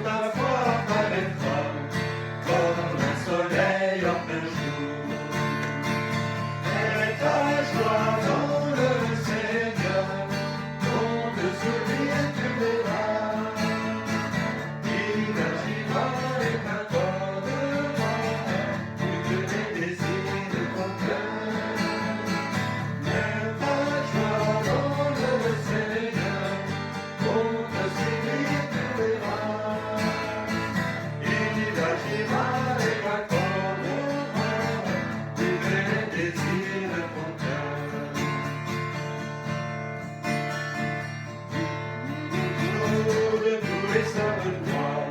ta foi paraîtra comme un soleil en plein jour. Et ta joie dans le Seigneur, compte sur lui et tu verras. Il agira et t'accordera plus que les désirs de ton cœur. Mais ta joie dans le Seigneur, compte sur lui et tu verras. Il agira et t'accordera plus que les désirs de ton cœur. Jour de tous les saints noirs,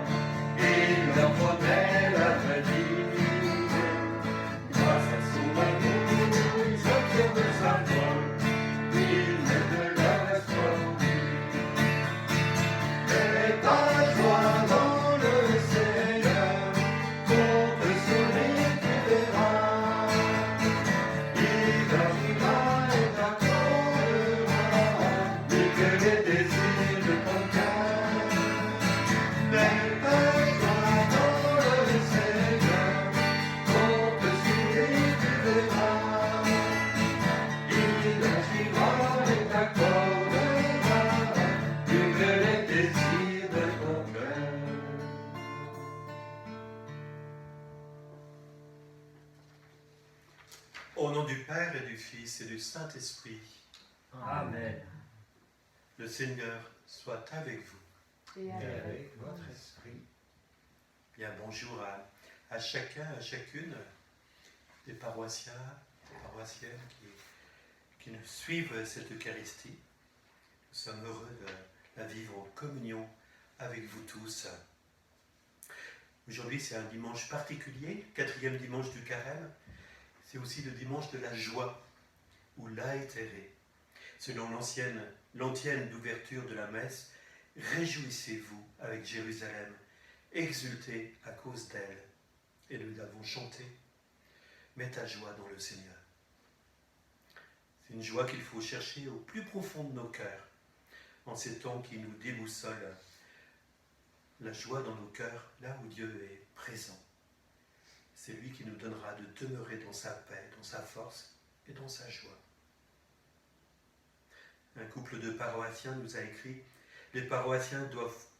il leur promet la famille. Grâce à son amour, ils obtiennent sa foi, ils mettent de leur espoir en lui. Et ta joie dans le Seigneur, compte sur lui et tu verras. Il agira et t'accordera plus que les désirs de ton cœur. Mais ta joie dans le Seigneur, compte sur lui et tu verras. Il agira et t'accordera plus que les désirs de ton cœur. Au nom du Père et du Fils et du Saint-Esprit, Amen. le Seigneur soit avec vous. Et avec votre esprit. Bien, bonjour à chacun, à chacune des paroissiens, des paroissiennes qui nous suivent cette Eucharistie. Nous sommes heureux de la vivre en communion avec vous tous. Aujourd'hui, c'est un dimanche particulier, 4e dimanche du Carême. C'est aussi le dimanche de la joie, ou laetare. Selon l'antienne d'ouverture de la messe, réjouissez-vous avec Jérusalem, exultez à cause d'elle. Et nous l'avons chanté, mets ta joie dans le Seigneur. C'est une joie qu'il faut chercher au plus profond de nos cœurs, en ces temps qui nous déboussolent. La joie dans nos cœurs, là où Dieu est présent. C'est lui qui nous donnera de demeurer dans sa paix, dans sa force et dans sa joie. Un couple de paroissiens nous a écrit « Les paroissiens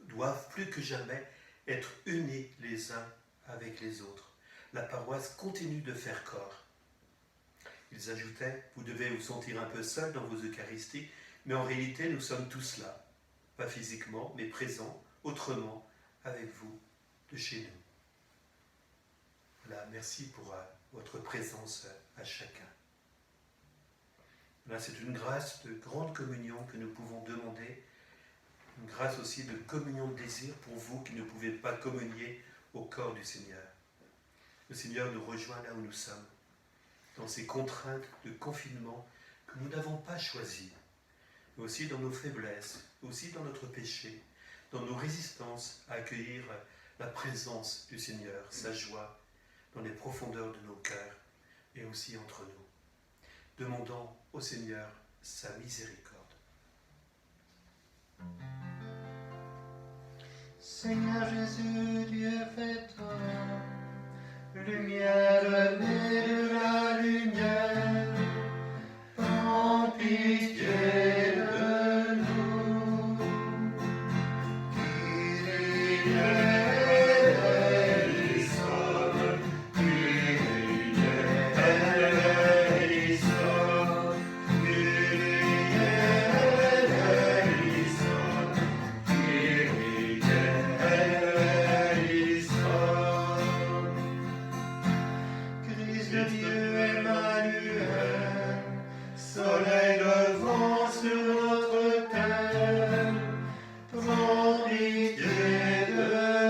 doivent plus que jamais être unis les uns avec les autres. La paroisse continue de faire corps. » Ils ajoutaient « Vous devez vous sentir un peu seul dans vos Eucharisties, mais en réalité nous sommes tous là, pas physiquement, mais présents, autrement, avec vous, de chez nous. » Voilà, merci pour votre présence à chacun. Voilà, c'est une grâce de grande communion que nous pouvons demander, une grâce aussi de communion de désir pour vous qui ne pouvez pas communier au corps du Seigneur. Le Seigneur nous rejoint là où nous sommes, dans ces contraintes de confinement que nous n'avons pas choisies, mais aussi dans nos faiblesses, aussi dans notre péché, dans nos résistances à accueillir la présence du Seigneur, sa joie, dans les profondeurs de nos cœurs et aussi entre nous. Demandons au Seigneur sa miséricorde. Seigneur Jésus, Dieu fait toi, lumière née de la lumière, prends pitié de nous. Kyrie eleison, Kyrie eleison, Kyrie eleison, Kyrie eleison. Christ de Dieu, Emmanuel, soleil levant sur notre terre, prends pitié de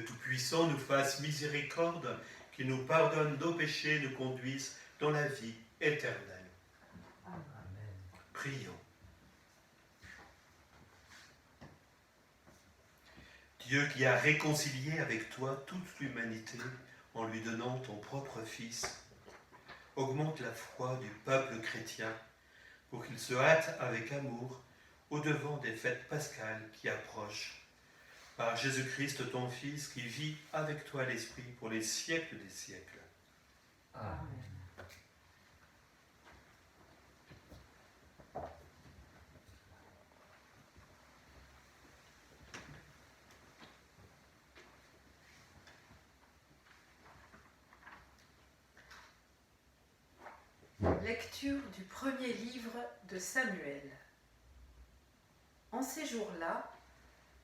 le Tout-Puissant nous fasse miséricorde, qu'il nous pardonne nos péchés, nous conduise dans la vie éternelle. Amen. Prions. Dieu qui a réconcilié avec toi toute l'humanité en lui donnant ton propre Fils, augmente la foi du peuple chrétien pour qu'il se hâte avec amour au-devant des fêtes pascales qui approchent. Par Jésus-Christ, ton Fils, qui vit avec toi l'Esprit pour les siècles des siècles. Amen. Lecture du premier livre de Samuel. En ces jours-là,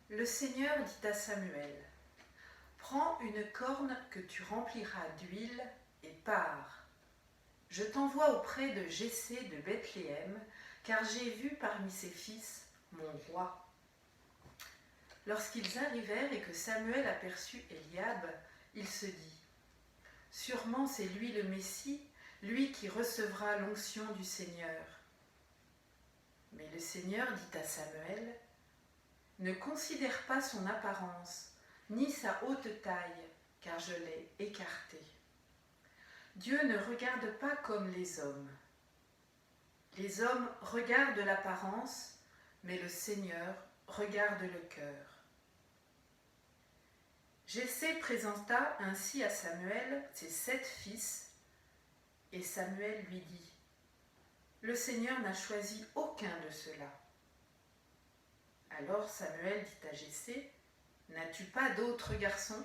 le Seigneur dit à Samuel : « Prends une corne que tu rempliras d'huile et pars. Je t'envoie auprès de Jessé de Bethléem, car j'ai vu parmi ses fils mon roi. » Lorsqu'ils arrivèrent et que Samuel aperçut Eliab, il se dit : « Sûrement c'est lui le Messie, lui qui recevra l'onction du Seigneur. » Mais le Seigneur dit à Samuel : « Ne considère pas son apparence, ni sa haute taille, car je l'ai écarté. Dieu ne regarde pas comme les hommes. Les hommes regardent l'apparence, mais le Seigneur regarde le cœur. » Jessé présenta ainsi à Samuel ses 7 fils, et Samuel lui dit : « Le Seigneur n'a choisi aucun de ceux-là. » Alors Samuel dit à Jessé : « N'as-tu pas d'autres garçons ?»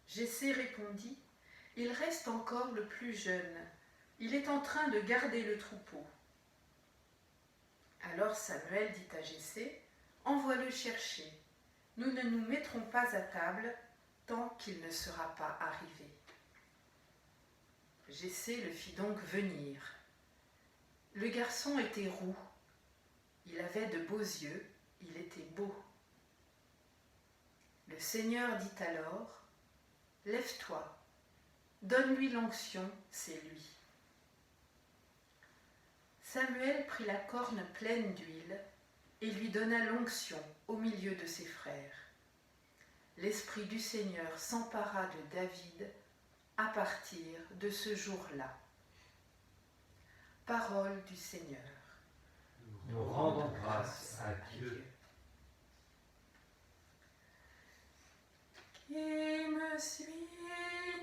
Jessé répondit : « Il reste encore le plus jeune. Il est en train de garder le troupeau. » Alors Samuel dit à Jessé : « Envoie-le chercher. Nous ne nous mettrons pas à table tant qu'il ne sera pas arrivé. » Jessé le fit donc venir. Le garçon était roux. Il avait de beaux yeux. Il était beau. Le Seigneur dit alors : « Lève-toi, donne-lui l'onction, c'est lui. » Samuel prit la corne pleine d'huile et lui donna l'onction au milieu de ses frères. L'Esprit du Seigneur s'empara de David à partir de ce jour-là. Parole du Seigneur. Nous rendons grâce à Dieu. Qui me suit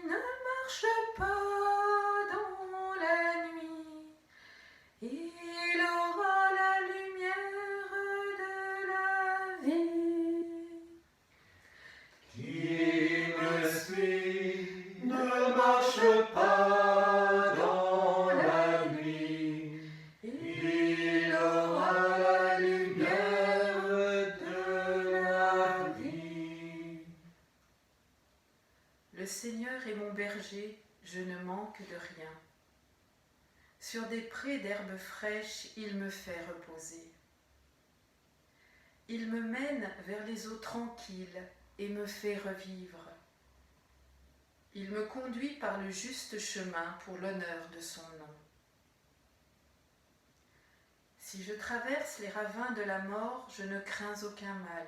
ne marche pas dans la nuit, il aura la lumière de la vie. Qui me suit ne marche pas dans la nuit, il aura la lumière de la vie. Le Seigneur est mon berger, je ne manque de rien. Sur des prés d'herbes fraîches, il me fait reposer. Il me mène vers les eaux tranquilles et me fait revivre. Il me conduit par le juste chemin pour l'honneur de son nom. Si je traverse les ravins de la mort, je ne crains aucun mal,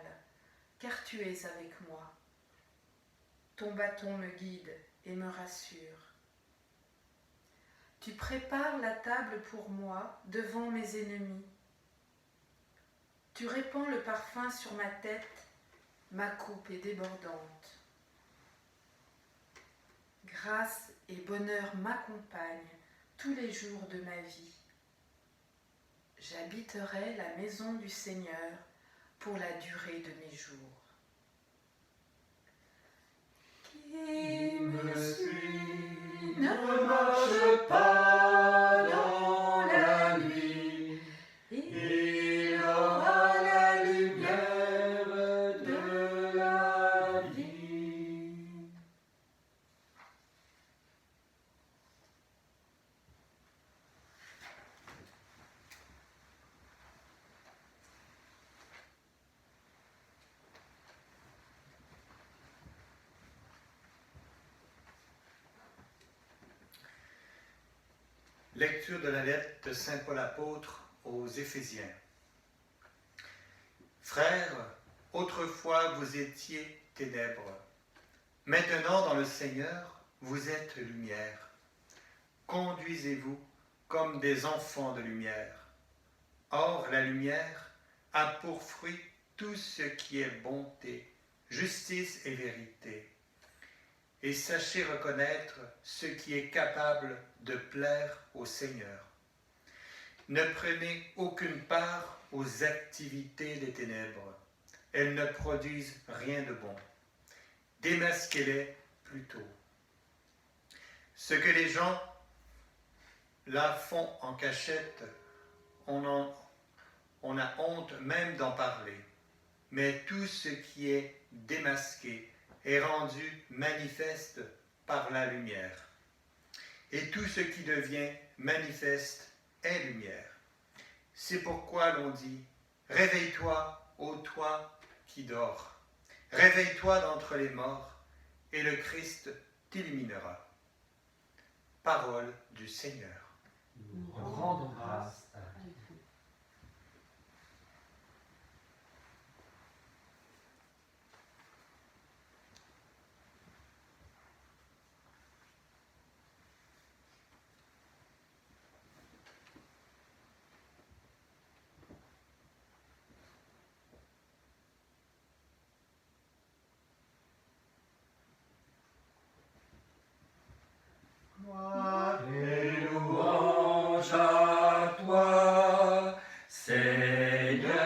car tu es avec moi. Ton bâton me guide et me rassure. Tu prépares la table pour moi devant mes ennemis. Tu répands le parfum sur ma tête, ma coupe est débordante. Grâce et bonheur m'accompagnent tous les jours de ma vie. J'habiterai la maison du Seigneur pour la durée de mes jours. Qui me suit Ne marche pas dans la nuit, il aura la lumière de la vie. Lecture de la lettre de Saint Paul apôtre aux Éphésiens. Frères, autrefois vous étiez ténèbres. Maintenant dans le Seigneur, vous êtes lumière. Conduisez-vous comme des enfants de lumière. Or, la lumière a pour fruit tout ce qui est bonté, justice et vérité. Et sachez reconnaître ce qui est capable de plaire au Seigneur. Ne prenez aucune part aux activités des ténèbres. Elles ne produisent rien de bon. Démasquez-les plutôt. Ce que les gens là font en cachette, on a honte même d'en parler. Mais tout ce qui est démasqué est rendu manifeste par la lumière. Et tout ce qui devient manifeste est lumière. C'est pourquoi l'on dit « Réveille-toi, ô toi qui dors. Réveille-toi d'entre les morts, et le Christ t'illuminera. » Parole du Seigneur. Nous rendons grâce à Dieu. Gloire et louange à toi, Seigneur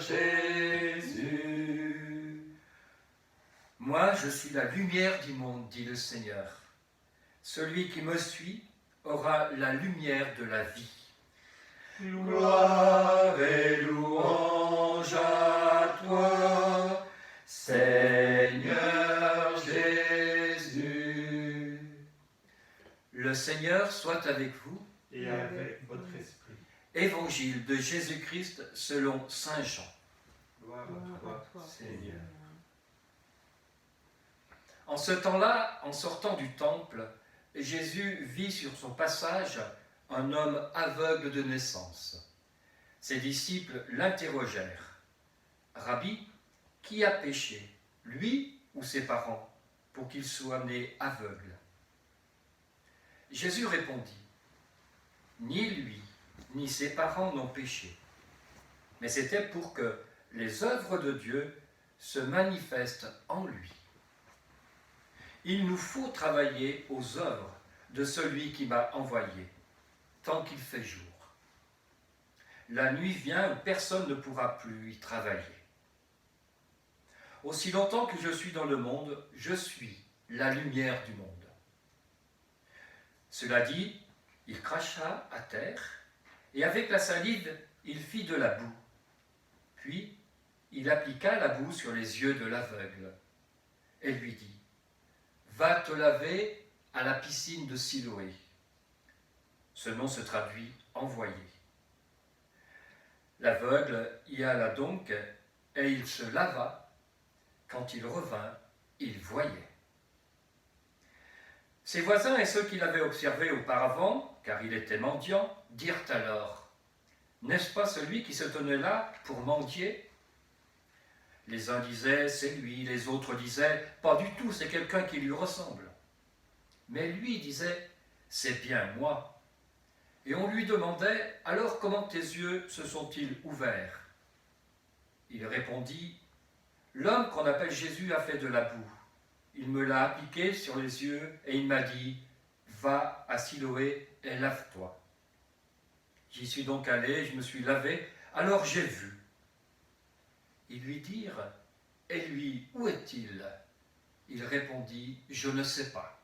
Jésus. Moi, je suis la lumière du monde, dit le Seigneur. Celui qui me suit aura la lumière de la vie. Gloire et louange à toi, Seigneur Jésus. Le Seigneur soit avec vous. Et avec votre esprit. Évangile de Jésus-Christ selon Saint Jean. Gloire à toi, Seigneur. En ce temps-là, en sortant du temple, Jésus vit sur son passage un homme aveugle de naissance. Ses disciples l'interrogèrent. « Rabbi, qui a péché, lui ou ses parents, pour qu'il soit né aveugle ?» Jésus répondit, « Ni lui, ni ses parents n'ont péché, mais c'était pour que les œuvres de Dieu se manifestent en lui. Il nous faut travailler aux œuvres de celui qui m'a envoyé, tant qu'il fait jour. La nuit vient où personne ne pourra plus y travailler. Aussi longtemps que je suis dans le monde, je suis la lumière du monde. » Cela dit, il cracha à terre, et avec la salive, il fit de la boue. Puis, il appliqua la boue sur les yeux de l'aveugle, et lui dit, « Va te laver à la piscine de Siloé. » Ce nom se traduit « envoyé ». L'aveugle y alla donc, et il se lava. Quand il revint, il voyait. Ses voisins et ceux qui l'avaient observé auparavant, car il était mendiant, dirent alors, « N'est-ce pas celui qui se tenait là pour mendier ?» Les uns disaient, « C'est lui », les autres disaient, « Pas du tout, c'est quelqu'un qui lui ressemble. » Mais lui disait, « C'est bien moi. » Et on lui demandait, « Alors comment tes yeux se sont-ils ouverts ?» Il répondit, « L'homme qu'on appelle Jésus a fait de la boue. Il me l'a appliqué sur les yeux et il m'a dit, « Va à Siloé et lave-toi. » J'y suis donc allé, je me suis lavé, alors j'ai vu. Ils lui dirent, « Et lui, où est-il » Il répondit, « Je ne sais pas. »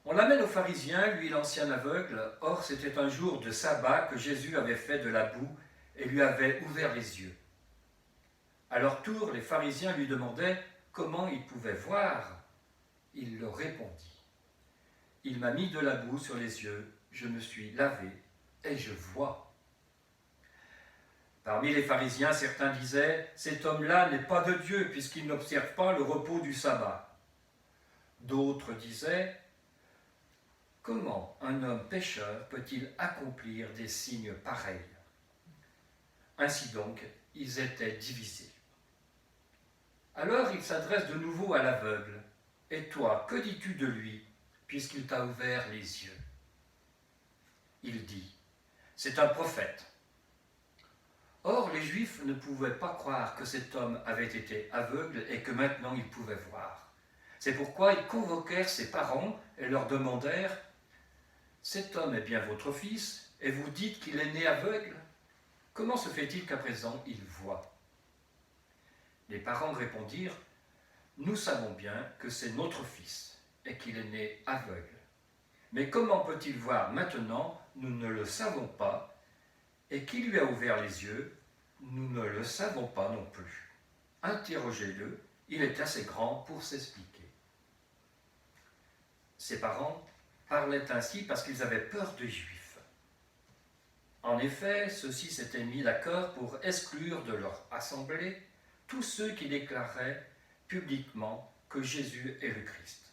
On l'amène aux pharisiens, lui l'ancien aveugle. Or c'était un jour de sabbat que Jésus avait fait de la boue et lui avait ouvert les yeux. À leur tour, les pharisiens lui demandaient comment il pouvait voir. Il leur répondit, « Il m'a mis de la boue sur les yeux, je me suis lavé et je vois. » Parmi les pharisiens, certains disaient, « Cet homme-là n'est pas de Dieu puisqu'il n'observe pas le repos du sabbat. » D'autres disaient, comment un homme pécheur peut-il accomplir des signes pareils? Ainsi donc, ils étaient divisés. Alors il s'adresse de nouveau à l'aveugle. « Et toi, que dis-tu de lui, puisqu'il t'a ouvert les yeux ?» Il dit, « C'est un prophète. » Or, les Juifs ne pouvaient pas croire que cet homme avait été aveugle et que maintenant il pouvait voir. C'est pourquoi ils convoquèrent ses parents et leur demandèrent « Cet homme est bien votre fils, et vous dites qu'il est né aveugle? Comment se fait-il qu'à présent il voit ?» Les parents répondirent « Nous savons bien que c'est notre fils et qu'il est né aveugle. Mais comment peut-il voir maintenant? Nous ne le savons pas. Et qui lui a ouvert les yeux? Nous ne le savons pas non plus. Interrogez-le, il est assez grand pour s'expliquer. » Ses parents parlaient ainsi parce qu'ils avaient peur des Juifs. En effet, ceux-ci s'étaient mis d'accord pour exclure de leur assemblée tous ceux qui déclaraient publiquement que Jésus est le Christ.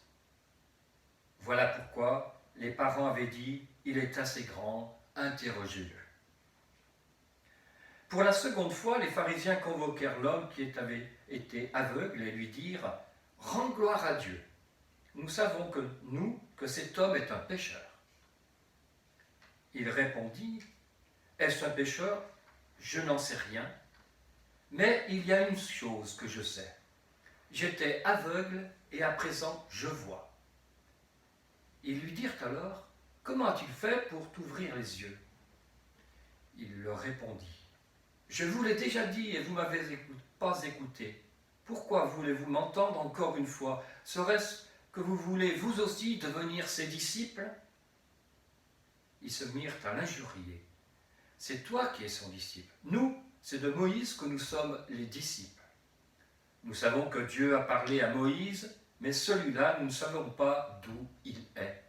Voilà pourquoi les parents avaient dit « Il est assez grand, interrogez-le ». Pour la seconde fois, les pharisiens convoquèrent l'homme qui avait été aveugle et lui dirent « Rends gloire à Dieu. Nous savons que cet homme est un pécheur. » Il répondit « Est-ce un pécheur? Je n'en sais rien. Mais il y a une chose que je sais. J'étais aveugle et à présent je vois. » Ils lui dirent alors « Comment as-tu fait pour t'ouvrir les yeux ?» Il leur répondit « Je vous l'ai déjà dit et vous ne m'avez pas écouté. Pourquoi voulez-vous m'entendre encore une fois? Serait-ce que vous voulez vous aussi devenir ses disciples ?» Ils se mirent à l'injurier. « C'est toi qui es son disciple. Nous, c'est de Moïse que nous sommes les disciples. Nous savons que Dieu a parlé à Moïse, mais celui-là, nous ne savons pas d'où il est. »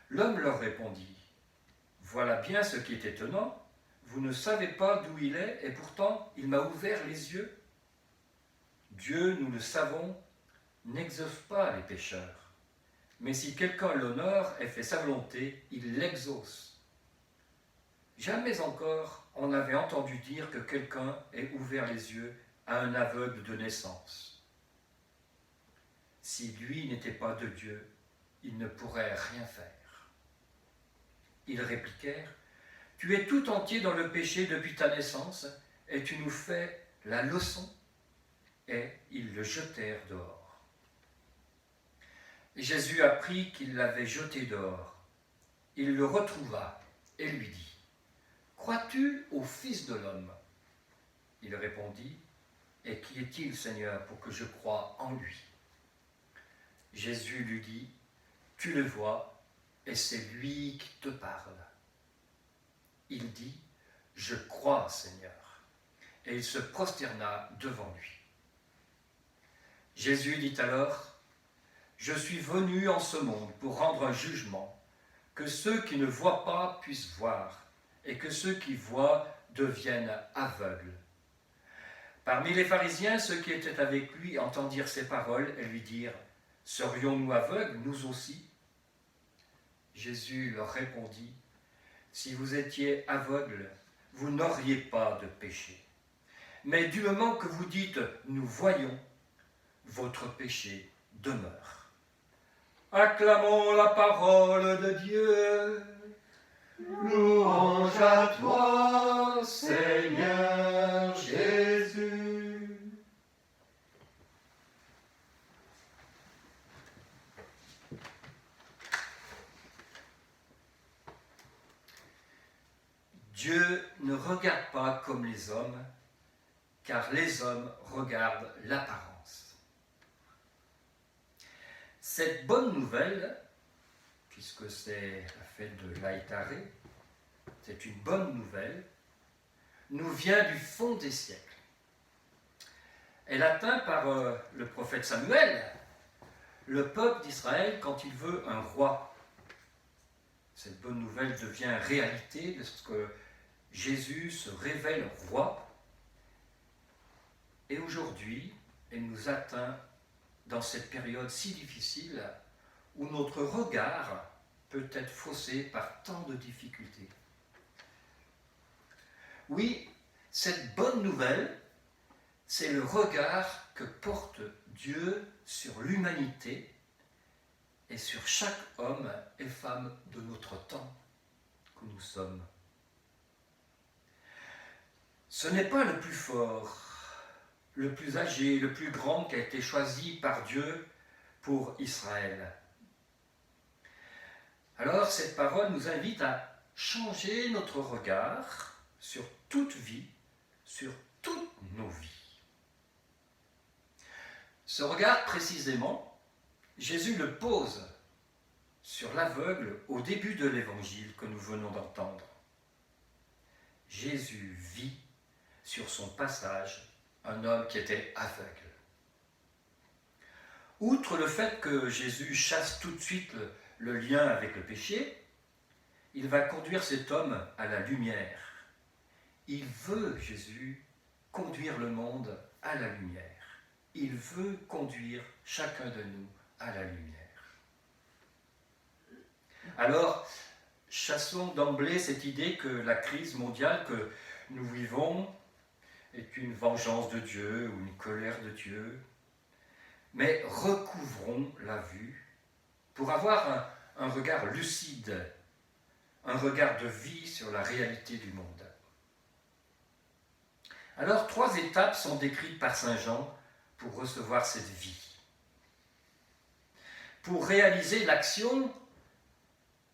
L'homme leur répondit, « Voilà bien ce qui est étonnant. Vous ne savez pas d'où il est, et pourtant il m'a ouvert les yeux. Dieu, nous le savons, n'exauce pas les pécheurs. Mais si quelqu'un l'honore et fait sa volonté, il l'exauce. Jamais encore on n'avait entendu dire que quelqu'un ait ouvert les yeux à un aveugle de naissance. Si lui n'était pas de Dieu, il ne pourrait rien faire. » Ils répliquèrent, « Tu es tout entier dans le péché depuis ta naissance, et tu nous fais la leçon. » Et ils le jetèrent dehors. Jésus apprit qu'il l'avait jeté dehors. Il le retrouva et lui dit, « Crois-tu au Fils de l'homme » Il répondit, « Et qui est-il, Seigneur, pour que je croie en lui » Jésus lui dit, « Tu le vois, et c'est lui qui te parle. » Il dit, « Je crois, Seigneur. » Et il se prosterna devant lui. Jésus dit alors, « Je suis venu en ce monde pour rendre un jugement, que ceux qui ne voient pas puissent voir, et que ceux qui voient deviennent aveugles. » Parmi les pharisiens, ceux qui étaient avec lui entendirent ces paroles et lui dirent, « Serions-nous aveugles, nous aussi ?» Jésus leur répondit, « Si vous étiez aveugles, vous n'auriez pas de péché. Mais du moment que vous dites « nous voyons », votre péché demeure. » Acclamons la parole de Dieu. Louange à toi, Seigneur Jésus. Dieu ne regarde pas comme les hommes, car les hommes regardent l'apparence. Cette bonne nouvelle, puisque c'est la fête de l'Aïtaré, c'est une bonne nouvelle, nous vient du fond des siècles. Elle atteint par le prophète Samuel le peuple d'Israël quand il veut un roi. Cette bonne nouvelle devient réalité lorsque Jésus se révèle roi. Et aujourd'hui, elle nous atteint dans cette période si difficile où notre regard peut être faussé par tant de difficultés. Oui, cette bonne nouvelle, c'est le regard que porte Dieu sur l'humanité et sur chaque homme et femme de notre temps que nous sommes. Ce n'est pas le plus fort, le plus âgé, le plus grand qui a été choisi par Dieu pour Israël. Alors cette parole nous invite à changer notre regard sur toute vie, sur toutes nos vies. Ce regard précisément, Jésus le pose sur l'aveugle au début de l'évangile que nous venons d'entendre. Jésus vit sur son passage un homme qui était aveugle. Outre le fait que Jésus chasse tout de suite le lien avec le péché, il va conduire cet homme à la lumière. Il veut, Jésus, conduire le monde à la lumière. Il veut conduire chacun de nous à la lumière. Alors, chassons d'emblée cette idée que la crise mondiale que nous vivons est une vengeance de Dieu ou une colère de Dieu, mais recouvrons la vue pour avoir un regard lucide, un regard de vie sur la réalité du monde. Alors, 3 étapes sont décrites par Saint Jean pour recevoir cette vie. Pour réaliser l'action,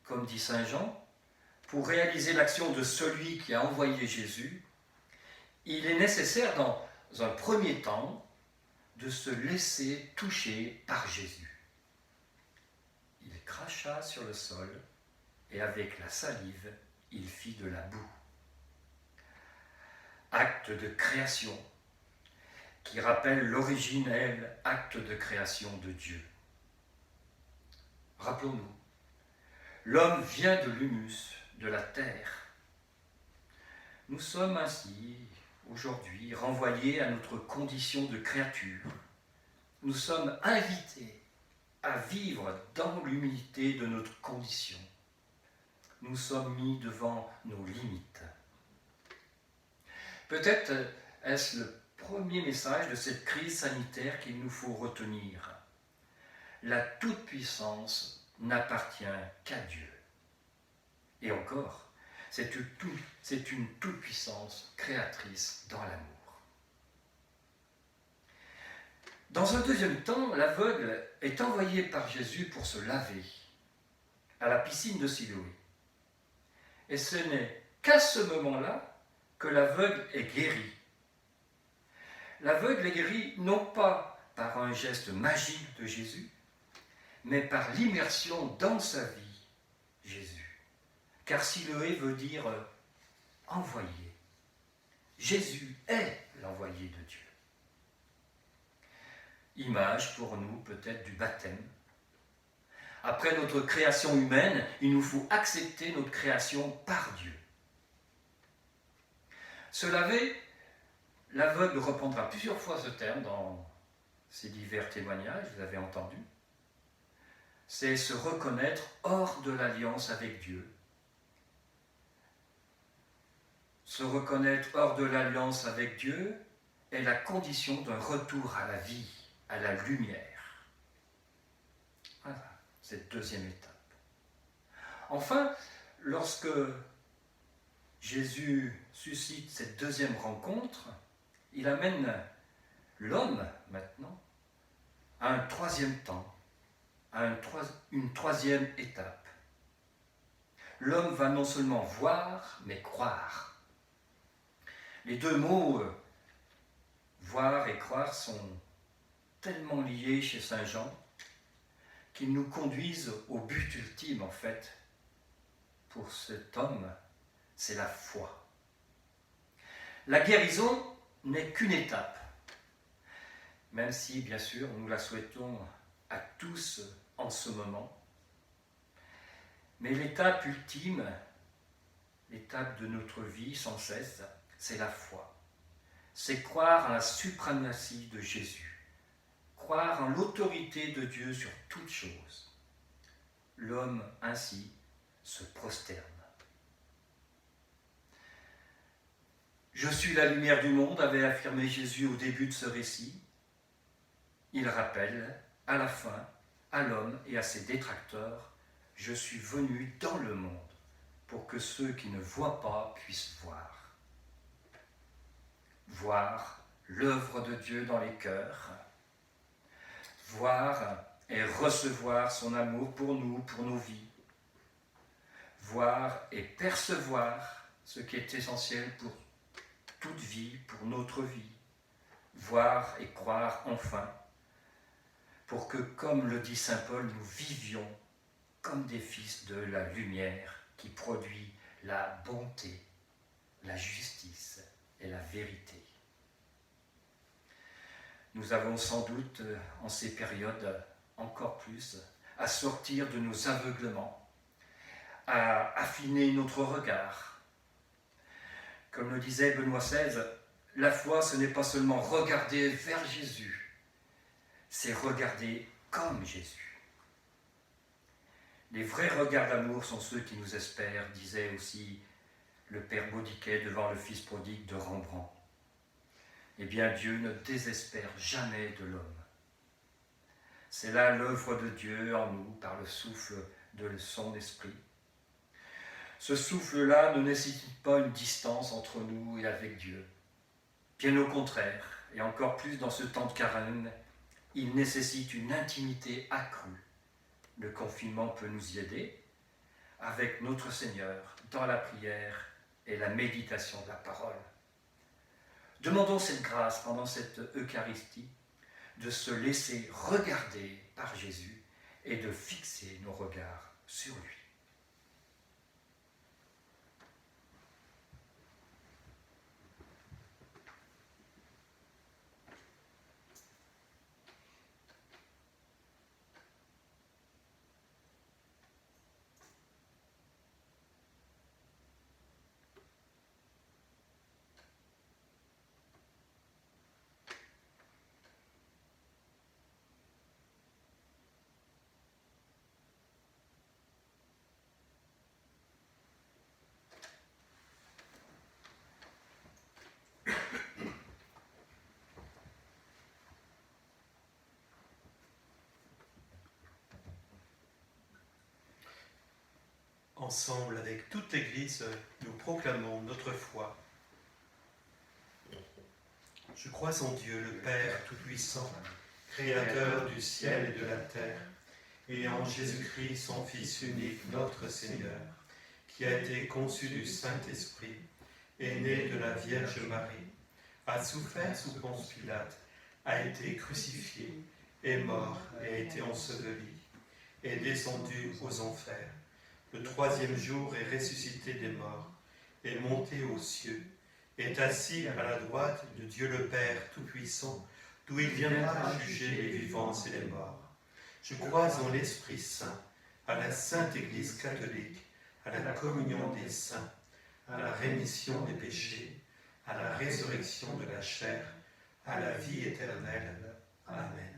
comme dit Saint Jean, pour réaliser l'action de celui qui a envoyé Jésus, il est nécessaire dans un premier temps de se laisser toucher par Jésus. Il cracha sur le sol et avec la salive, il fit de la boue. Acte de création qui rappelle l'originel acte de création de Dieu. Rappelons-nous, l'homme vient de l'humus, de la terre. Nous sommes ainsi, aujourd'hui, renvoyés à notre condition de créature. Nous sommes invités à vivre dans l'humilité de notre condition. Nous sommes mis devant nos limites. Peut-être est-ce le premier message de cette crise sanitaire qu'il nous faut retenir. La toute-puissance n'appartient qu'à Dieu. Et encore, c'est une toute-puissance créatrice dans l'amour. Dans un deuxième temps, l'aveugle est envoyé par Jésus pour se laver à la piscine de Siloé. Et ce n'est qu'à ce moment-là que l'aveugle est guéri. L'aveugle est guéri non pas par un geste magique de Jésus, mais par l'immersion dans sa vie, Jésus. Car Siloé veut dire envoyé. Jésus est l'envoyé de Dieu. Image pour nous peut-être du baptême. Après notre création humaine, il nous faut accepter notre création par Dieu. Se laver, l'aveugle reprendra plusieurs fois ce terme dans ses divers témoignages, vous avez entendu. C'est se reconnaître hors de l'alliance avec Dieu. Se reconnaître hors de l'alliance avec Dieu est la condition d'un retour à la vie, à la lumière. Voilà, cette deuxième étape. Enfin, lorsque Jésus suscite cette deuxième rencontre, il amène l'homme maintenant à un troisième temps, à une troisième étape. L'homme va non seulement voir, mais croire. Les deux mots voir et croire sont tellement liés chez Saint Jean qu'ils nous conduisent au but ultime en fait. Pour cet homme, c'est la foi. La guérison n'est qu'une étape, même si, bien sûr, nous la souhaitons à tous en ce moment. Mais l'étape ultime, l'étape de notre vie sans cesse, c'est la foi. C'est croire en la suprématie de Jésus, croire en l'autorité de Dieu sur toutes choses. l'homme ainsi se prosterne. Je suis la lumière du monde, avait affirmé Jésus au début de ce récit. Il rappelle à la fin à l'homme et à ses détracteurs, je suis venu dans le monde pour que ceux qui ne voient pas puissent voir. Voir l'œuvre de Dieu dans les cœurs, voir et recevoir son amour pour nous, pour nos vies, voir et percevoir ce qui est essentiel pour toute vie, pour notre vie, voir et croire enfin, pour que, comme le dit saint Paul, nous vivions comme des fils de la lumière qui produit la bonté, la justice et la vérité. Nous avons sans doute, en ces périodes, encore plus, à sortir de nos aveuglements, à affiner notre regard. Comme le disait Benoît XVI, la foi, ce n'est pas seulement regarder vers Jésus, c'est regarder comme Jésus. Les vrais regards d'amour sont ceux qui nous espèrent, disait aussi le père Baudiquet devant le fils prodigue de Rembrandt. Eh bien, Dieu ne désespère jamais de l'homme. C'est là l'œuvre de Dieu en nous, par le souffle de son esprit. Ce souffle-là ne nécessite pas une distance entre nous et avec Dieu. Bien au contraire, et encore plus dans ce temps de carême, il nécessite une intimité accrue. Le confinement peut nous y aider, avec notre Seigneur, dans la prière et la méditation de la parole. Demandons cette grâce pendant cette Eucharistie, de se laisser regarder par Jésus et de fixer nos regards sur lui. Ensemble, avec toute l'Église, nous proclamons notre foi. Je crois en Dieu, le Père Tout-Puissant, Créateur du ciel et de la terre, et en Jésus-Christ, son Fils unique, notre Seigneur, qui a été conçu du Saint-Esprit, est né de la Vierge Marie, a souffert sous Ponce Pilate, a été crucifié, est mort et a été enseveli, est descendu aux enfers. Le troisième jour est ressuscité des morts, est monté aux cieux, est assis à la droite de Dieu le Père Tout-Puissant, d'où il viendra juger les vivants et les morts. Je crois en l'Esprit Saint, à la Sainte Église catholique, à la communion des saints, à la rémission des péchés, à la résurrection de la chair, à la vie éternelle. Amen.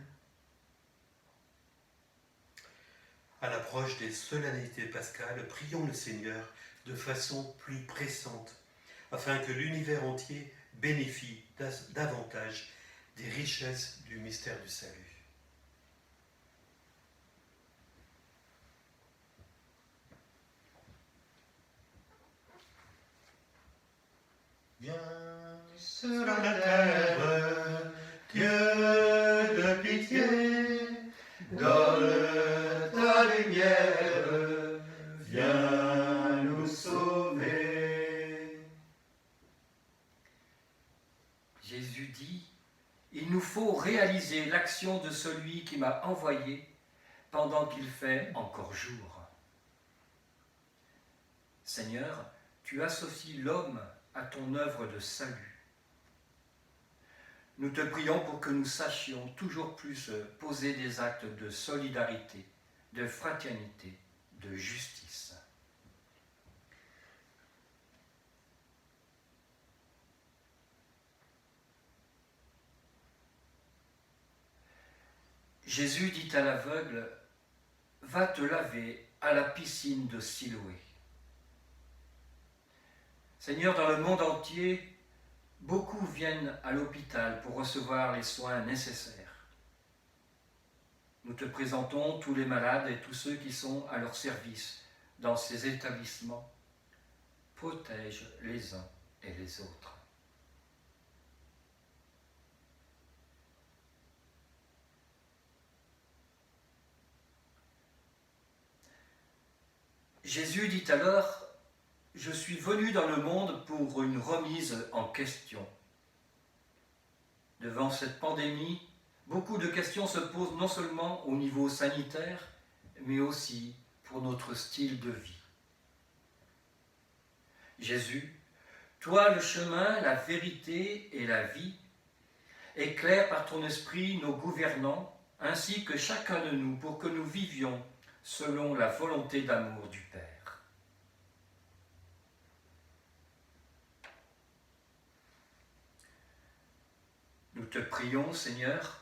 À l'approche des solennités pascales, prions le Seigneur de façon plus pressante, afin que l'univers entier bénéficie davantage des richesses du mystère du salut. Viens sur la terre, Dieu de pitié, donne ta lumière, viens nous sauver. Jésus dit, il nous faut réaliser l'action de celui qui m'a envoyé pendant qu'il fait encore jour. Seigneur, tu associes l'homme à ton œuvre de salut. Nous te prions pour que nous sachions toujours plus poser des actes de solidarité, de fraternité, de justice. Jésus dit à l'aveugle, « Va te laver à la piscine de Siloé. Seigneur, dans le monde entier, beaucoup viennent à l'hôpital pour recevoir les soins nécessaires. Nous te présentons tous les malades et tous ceux qui sont à leur service dans ces établissements. Protège les uns et les autres. Jésus dit alors: « Je suis venu dans le monde pour une remise en question. » Devant cette pandémie, beaucoup de questions se posent non seulement au niveau sanitaire, mais aussi pour notre style de vie. Jésus, toi le chemin, la vérité et la vie, éclaire par ton esprit nos gouvernants, ainsi que chacun de nous, pour que nous vivions selon la volonté d'amour du Père. Nous te prions, Seigneur,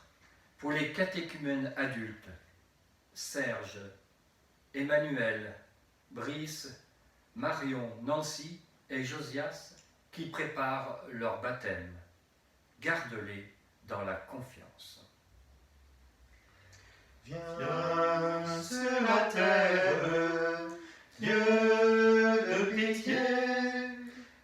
pour les catéchumènes adultes, Serge, Emmanuel, Brice, Marion, Nancy et Josias, qui préparent leur baptême. Garde-les dans la confiance. Viens sur la terre, Dieu de pitié,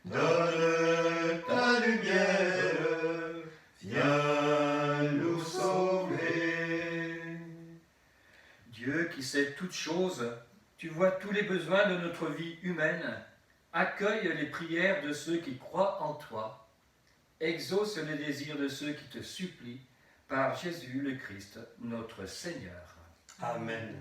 donne ta lumière, viens nous sauver. Dieu qui sait toutes choses, tu vois tous les besoins de notre vie humaine, accueille les prières de ceux qui croient en toi, exauce les désirs de ceux qui te supplient, par Jésus le Christ, notre Seigneur. Amen.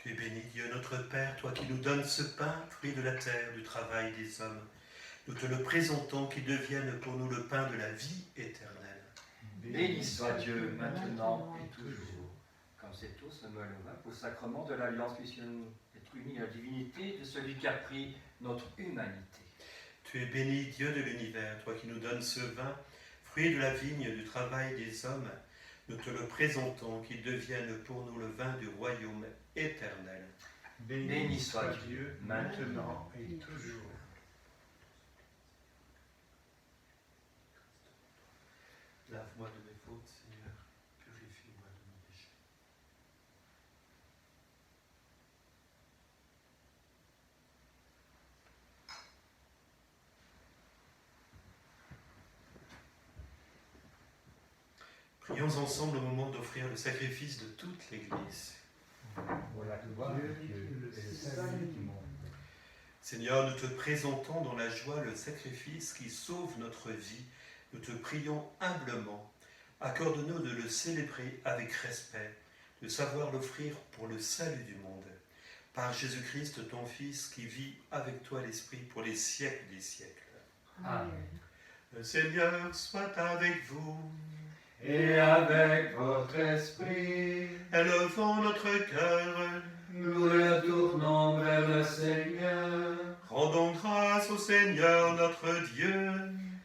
Tu es béni, Dieu notre Père, toi qui nous donnes ce pain, fruit de la terre, du travail des hommes. Nous te le présentons, qu'il devienne pour nous le pain de la vie éternelle. Béni soit Dieu, maintenant et toujours. Comme c'est tous, me leva au sacrement de l'Alliance, puissions être unis à la divinité de celui qui a pris notre humanité. Tu es béni, Dieu de l'univers, toi qui nous donnes ce vin, fruit de la vigne, du travail des hommes. Nous te le présentons, qu'il devienne pour nous le vin du royaume éternel. Béni soit Dieu, maintenant et toujours. Lave-moi de mes fautes, Seigneur, purifie-moi de mes péchés. Prions ensemble au moment d'offrir le sacrifice de toute l'Église. Pour la gloire de Dieu et le salut du monde. Seigneur, nous te présentons dans la joie le sacrifice qui sauve notre vie. Nous te prions humblement. Accorde-nous de le célébrer avec respect, de savoir l'offrir pour le salut du monde. Par Jésus-Christ, ton Fils, qui vit avec toi l'Esprit pour les siècles des siècles. Amen. Le Seigneur soit avec vous. Et avec votre esprit, Élevons notre cœur. nous le tournons vers le Seigneur. Rendons grâce au Seigneur notre Dieu.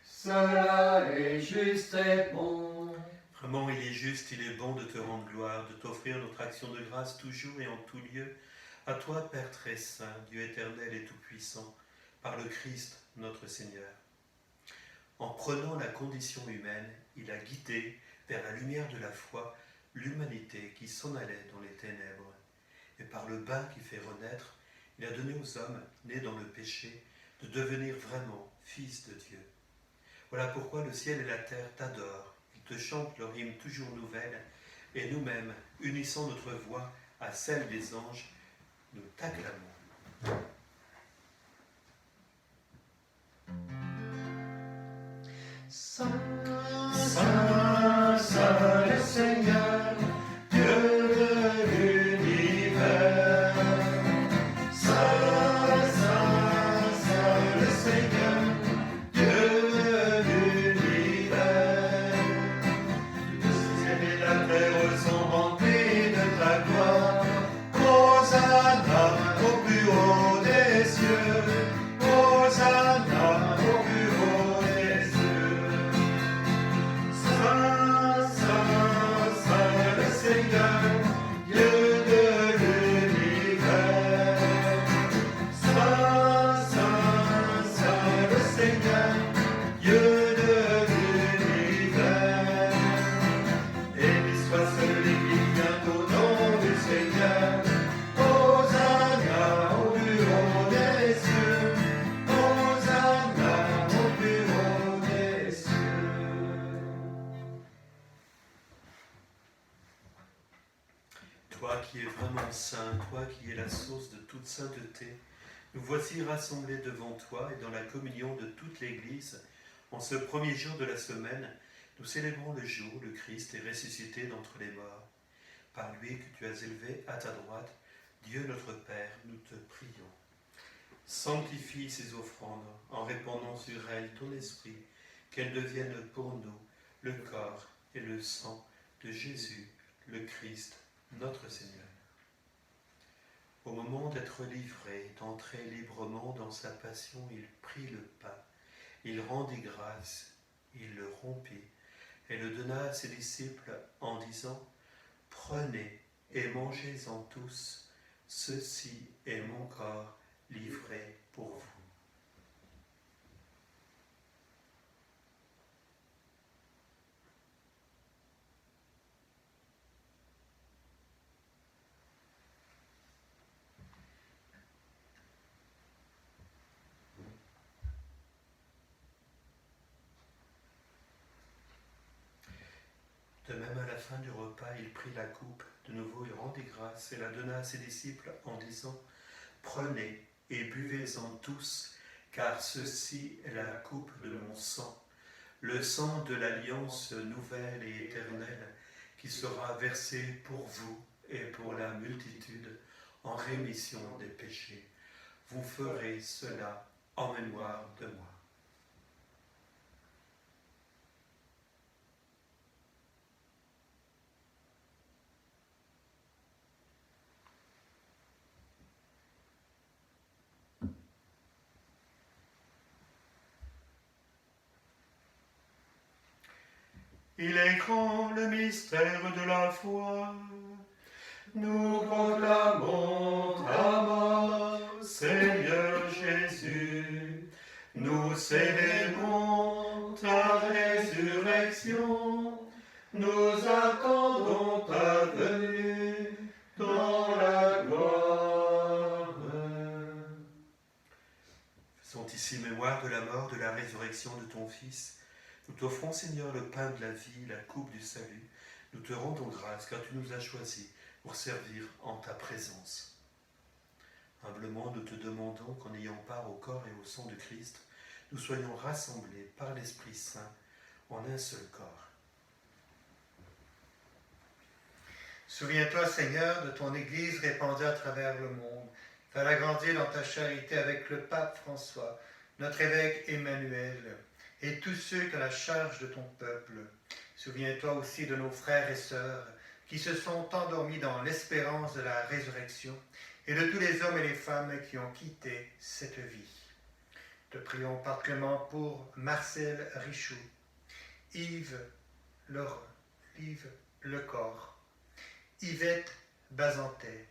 Cela est juste et bon. Vraiment, il est juste, il est bon de te rendre gloire, de t'offrir notre action de grâce toujours et en tout lieu. À toi, Père très saint, Dieu éternel et tout-puissant, par le Christ notre Seigneur. En prenant la condition humaine, il a guidé vers la lumière de la foi l'humanité qui s'en allait dans les ténèbres. Et par le bain qui fait renaître, il a donné aux hommes, nés dans le péché, de devenir vraiment fils de Dieu. Voilà pourquoi le ciel et la terre t'adorent, ils te chantent leur hymne toujours nouvelle, et nous-mêmes, unissant notre voix à celle des anges, nous t'acclamons. Saint, Saint, Saint le Seigneur, Dieu de l'univers. Saint, Saint, Saint le Seigneur, Dieu de l'univers. Le ciel et la terre sont remplis de ta gloire. Hosanna au plus haut des cieux. Hosanna au plus haut des cieux. Saint, Saint, Saint le Seigneur, Dieu de l'univers. Saint, Saint, Saint le Seigneur, Dieu de l'univers. Béni soit celui qui vient au nom du Seigneur. Hosanna au plus haut des cieux. Hosanna au plus haut des cieux. Toi qui es vraiment saint, toi qui es la source de toute sainteté, nous voici rassemblés devant toi et dans la communion de toute l'Église. En ce premier jour de la semaine, nous célébrons le jour où le Christ est ressuscité d'entre les morts. Par lui que tu as élevé à ta droite, Dieu notre Père, nous te prions. Sanctifie ces offrandes en répandant sur elles ton esprit, qu'elles deviennent pour nous le corps et le sang de Jésus, le Christ, notre Seigneur. Au moment d'être livré, d'entrer librement dans sa passion, il prit le pain, il rendit grâce, il le rompit et le donna à ses disciples en disant « Prenez et mangez-en tous, ceci est mon corps livré pour vous. » De même, à la fin du repas, il prit la coupe, de nouveau il rendit grâce et la donna à ses disciples en disant « Prenez et buvez-en tous, car ceci est la coupe de mon sang, le sang de l'alliance nouvelle et éternelle, qui sera versé pour vous et pour la multitude en rémission des péchés. Vous ferez cela en mémoire de moi. » Il est grand le mystère de la foi. Nous proclamons ta mort, Seigneur Jésus. Nous célébrons ta résurrection. Nous attendons ta venue dans la gloire. Faisons ici mémoire de la mort, de la résurrection de ton Fils. Nous t'offrons, Seigneur, le pain de la vie, la coupe du salut. Nous te rendons grâce, car tu nous as choisis pour servir en ta présence. Humblement, nous te demandons qu'en ayant part au corps et au sang de Christ, nous soyons rassemblés par l'Esprit Saint en un seul corps. Souviens-toi, Seigneur, de ton Église répandue à travers le monde. Fais-la grandir dans ta charité avec le pape François, notre évêque Emmanuel, et tous ceux qui ont la charge de ton peuple. Souviens-toi aussi de nos frères et sœurs qui se sont endormis dans l'espérance de la résurrection et de tous les hommes et les femmes qui ont quitté cette vie. Te prions particulièrement pour Marcel Richoux, Yves Lecor, Yvette Bazantet.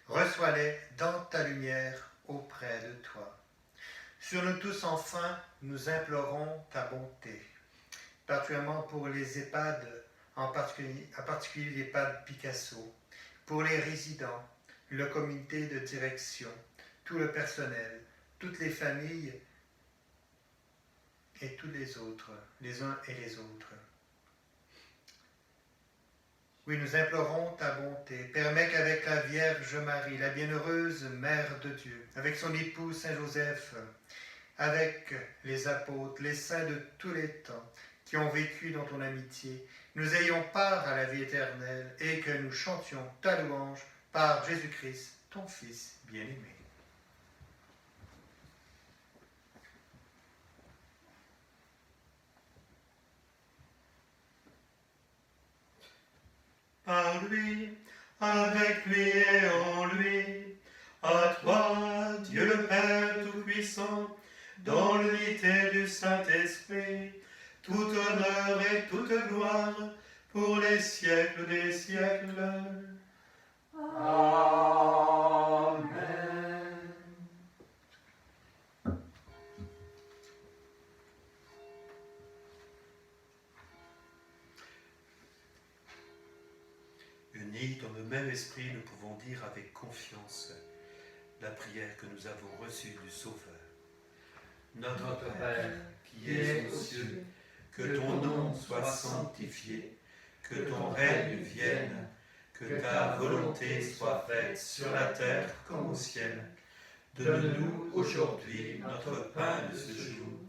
Reçois-les dans ta lumière auprès de toi. Sur nous tous, enfin, nous implorons ta bonté, particulièrement pour les EHPAD, en particulier l'EHPAD Picasso, pour les résidents, le comité de direction, tout le personnel, toutes les familles et tous les autres, les uns et les autres. Oui, nous implorons ta bonté. Permets qu'avec la Vierge Marie, la bienheureuse Mère de Dieu, avec son époux Saint Joseph, avec les apôtres, les saints de tous les temps, qui ont vécu dans ton amitié, nous ayons part à la vie éternelle et que nous chantions ta louange par Jésus-Christ, ton Fils bien-aimé. Par lui, avec lui et en lui, à toi, Dieu le Père Tout-Puissant, dans l'unité du Saint-Esprit, tout honneur et toute gloire pour les siècles des siècles. Amen. Unis dans le même esprit, nous pouvons dire avec confiance la prière que nous avons reçue du Sauveur. Notre Père, qui es aux cieux, que ton nom soit sanctifié, que ton règne vienne, que ta volonté soit faite sur la terre comme au ciel. Donne-nous aujourd'hui notre pain de ce jour.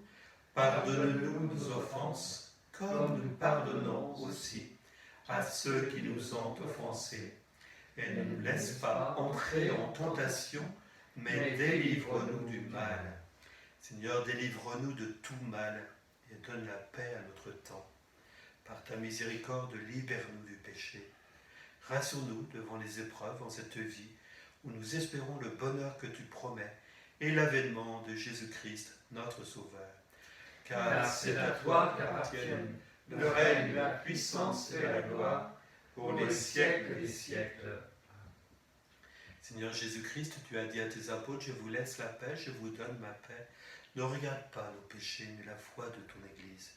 Pardonne-nous nos offenses, comme nous pardonnons aussi à ceux qui nous ont offensés. Et ne nous laisse pas entrer en tentation, mais délivre-nous du mal. Seigneur, délivre-nous de tout mal et donne la paix à notre temps. Par ta miséricorde, libère-nous du péché. Rassure-nous devant les épreuves en cette vie où nous espérons le bonheur que tu promets et l'avènement de Jésus-Christ, notre Sauveur. Car c'est à toi qu'appartiennent le règne, la puissance et la gloire pour les siècles des siècles. Seigneur Jésus-Christ, tu as dit à tes apôtres, je vous laisse la paix, je vous donne ma paix. Ne regarde pas nos péchés, mais la foi de ton Église.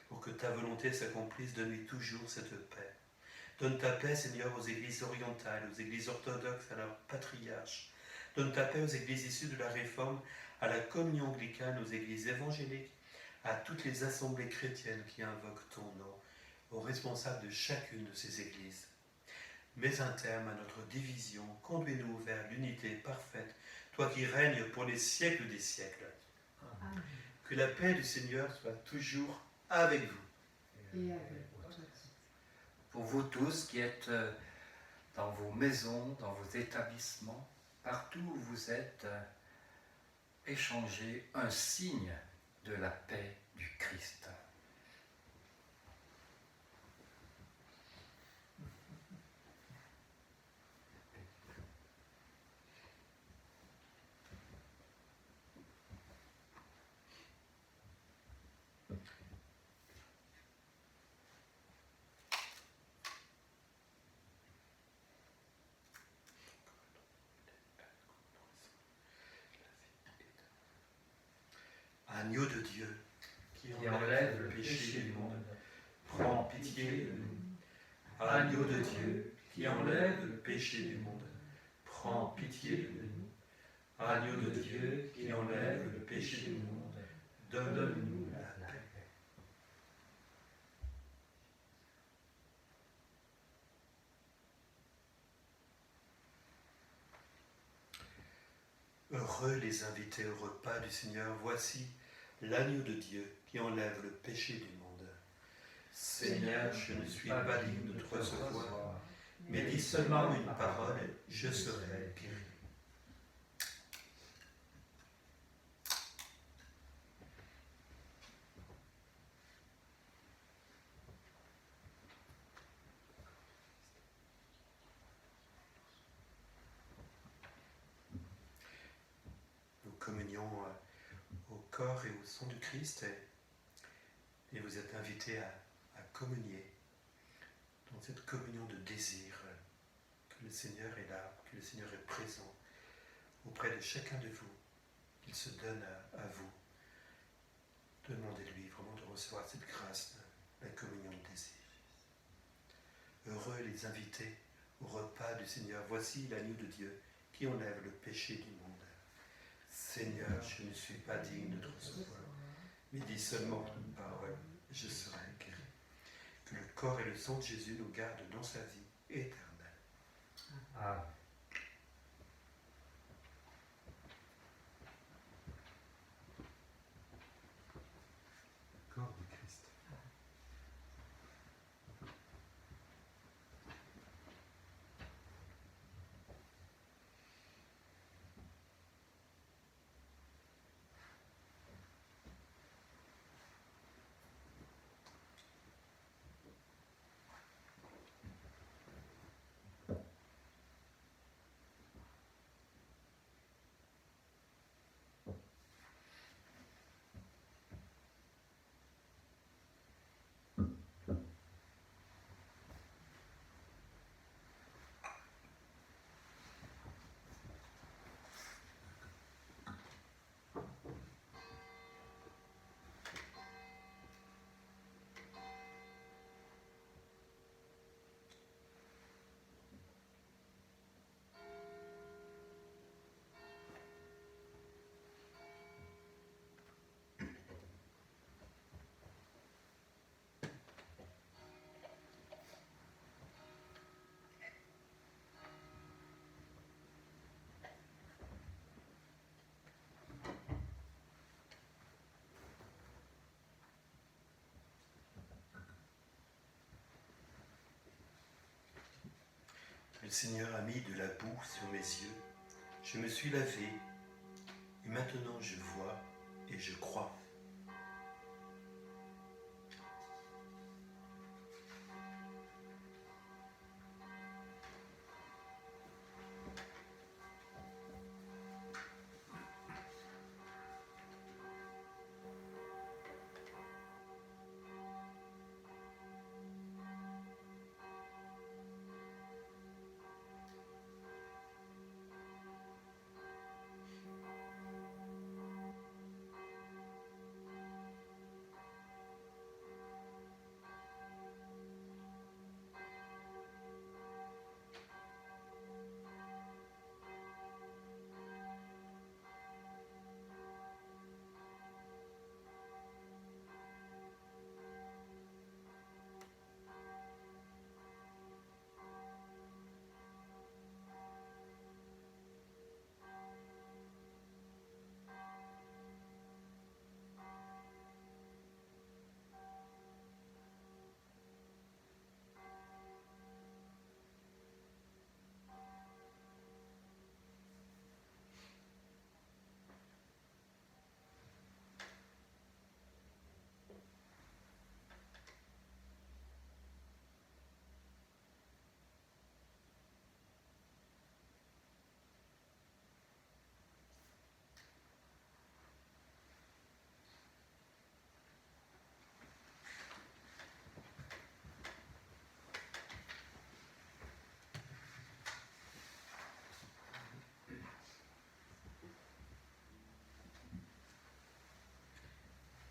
Pour que ta volonté s'accomplisse, donne-lui toujours cette paix. Donne ta paix, Seigneur, aux églises orientales, aux églises orthodoxes, à leurs patriarches. Donne ta paix aux églises issues de la Réforme, à la communion anglicane, aux églises évangéliques, à toutes les assemblées chrétiennes qui invoquent ton nom, aux responsables de chacune de ces églises. Mets un terme à notre division, conduis-nous vers l'unité parfaite, toi qui règnes pour les siècles des siècles. Amen. Que la paix du Seigneur soit toujours avec vous. Et avec votre Pour vous tous qui êtes dans vos maisons, dans vos établissements, partout où vous êtes, échangez un signe de la paix du Christ. Agneau de Dieu, qui qui enlève le péché du monde, prends pitié de nous. Agneau de Dieu, qui enlève le péché du monde, prends pitié de nous. Agneau de Dieu, qui enlève le péché du monde, donne-nous la paix. Heureux les invités au repas du Seigneur, voici l'agneau de Dieu qui enlève le péché du monde. Seigneur, je ne suis pas digne de te recevoir, mais dis seulement une parole, je serai guéri. Nous communions au corps et au sang du Christ et vous êtes invités à communier dans cette communion de désir que le Seigneur est là, que le Seigneur est présent auprès de chacun de vous, qu'il se donne à vous. Demandez-lui vraiment de recevoir cette grâce de la communion de désir. Heureux les invités au repas du Seigneur. Voici l'agneau de Dieu qui enlève le péché du monde. Seigneur, je ne suis pas digne de te recevoir, mais dis seulement une parole, je serai guéri. Que le corps corps et le sang de Jésus nous gardent dans sa vie éternelle. Amen. Corps du Christ. Le Seigneur a mis de la boue sur mes yeux. Je me suis lavé et maintenant je vois et je crois.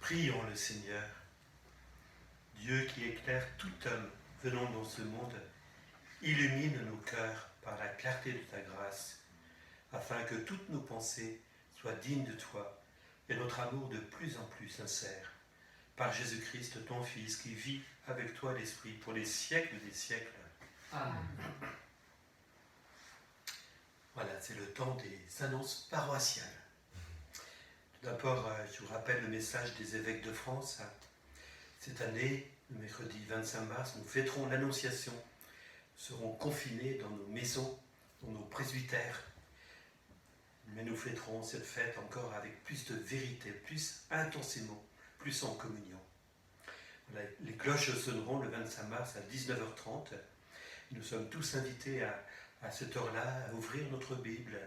Prions le Seigneur. Dieu qui éclaire tout homme venant dans ce monde, illumine nos cœurs par la clarté de ta grâce, afin que toutes nos pensées soient dignes de toi et notre amour de plus en plus sincère. Par Jésus-Christ, ton Fils, qui vit avec toi l'Esprit pour les siècles des siècles. Amen. Voilà, c'est le temps des annonces paroissiales. Tout d'abord, je vous rappelle le message des évêques de France. Cette année, le mercredi 25 mars, nous fêterons l'Annonciation. Nous serons confinés dans nos maisons, dans nos presbytères. Mais nous fêterons cette fête encore avec plus de vérité, plus intensément, plus en communion. Voilà, les cloches sonneront le 25 mars à 19h30. Nous sommes tous invités à cette heure-là à ouvrir notre Bible,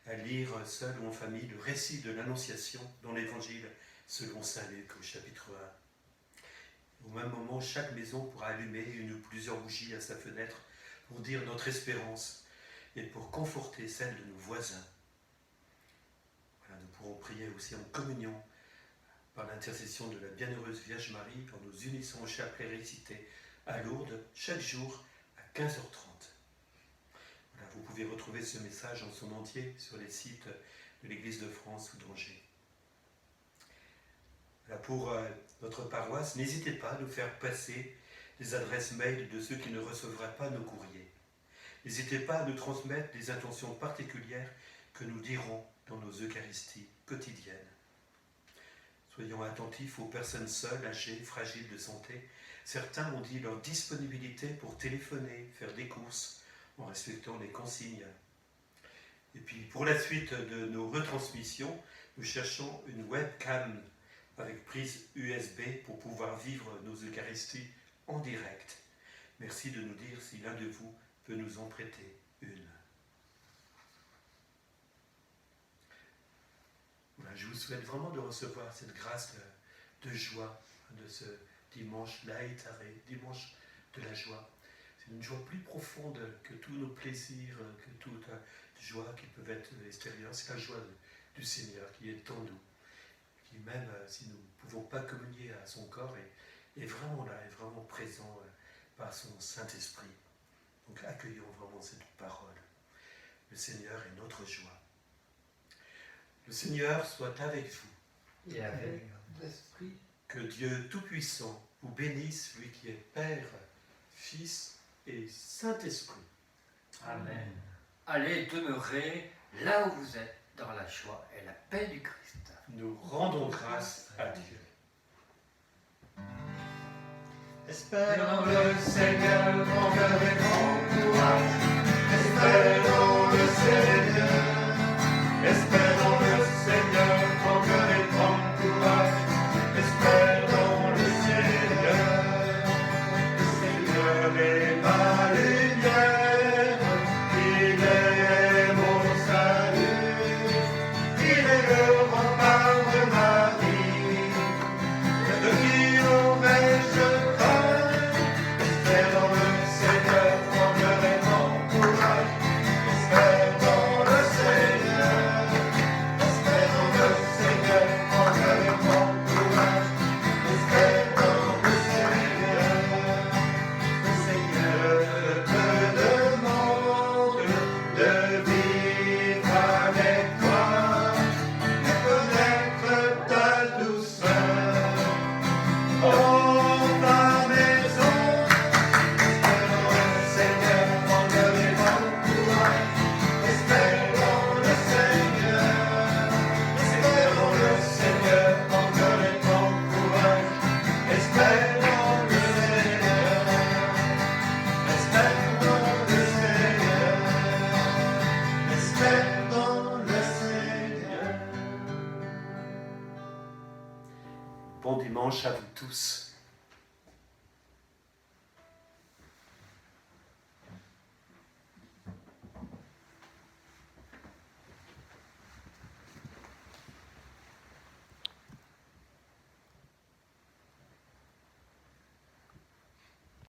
à lire seul ou en famille le récit de l'Annonciation dans l'Évangile selon saint Luc au chapitre 1. Au même moment, chaque maison pourra allumer une ou plusieurs bougies à sa fenêtre pour dire notre espérance et pour conforter celle de nos voisins. Voilà, nous pourrons prier aussi en communion par l'intercession de la bienheureuse Vierge Marie en nous unissant au chapelet récité à Lourdes chaque jour à 15h30. Voilà, vous pouvez retrouver ce message en son entier sur les sites de l'Église de France ou d'Angers. Voilà, pour notre paroisse, n'hésitez pas à nous faire passer les adresses mail de ceux qui ne recevraient pas nos courriers. N'hésitez pas à nous transmettre des intentions particulières que nous dirons dans nos Eucharisties quotidiennes. Soyons attentifs aux personnes seules, âgées, fragiles de santé. Certains ont dit leur disponibilité pour téléphoner, faire des courses, en respectant les consignes. Et puis pour la suite de nos retransmissions, nous cherchons une webcam avec prise USB pour pouvoir vivre nos Eucharisties en direct. Merci de nous dire si l'un de vous peut nous en prêter une. Voilà, je vous souhaite vraiment de recevoir cette grâce de joie de ce dimanche laïtaré, dimanche de la joie. C'est une joie plus profonde que tous nos plaisirs, que toute joie qui peuvent être extérieures. C'est la joie du Seigneur qui est en nous, qui même si nous ne pouvons pas communier à son corps, est vraiment là, est vraiment présent par son Saint-Esprit. Donc accueillons vraiment cette parole. Le Seigneur est notre joie. Le Seigneur soit avec vous. Et avec l'Esprit. Que Dieu Tout-Puissant vous bénisse, lui qui est Père, Fils et Saint-Esprit. Amen. Allez demeurer là où vous êtes, dans la joie et la paix du Christ. Nous rendons grâce à Dieu. Espérons le Seigneur, grand cœur et grand courage. Espérons le Seigneur. Espérons le Seigneur, grand cœur et grand courage. Espérons le Seigneur. Le Seigneur est ma lumière. Il est mon salut. Il est le rempart de ma vie. De qui aurais-je craint? Espérons le Seigneur, grand cœur et grand courage. Espérons le Seigneur. Espérons le Seigneur, grand cœur et grand courage. Espérons le Seigneur. Le Seigneur te demande de vivre avec toi, de connaître ta douceur. Oh, ta maison, espérons le Seigneur, grand cœur et grand courage. Espérons le Seigneur. Espérons le Seigneur, grand cœur et grand courage. Espérons le Seigneur. Espérons le Seigneur. Espérons le Seigneur. Bon dimanche à vous tous.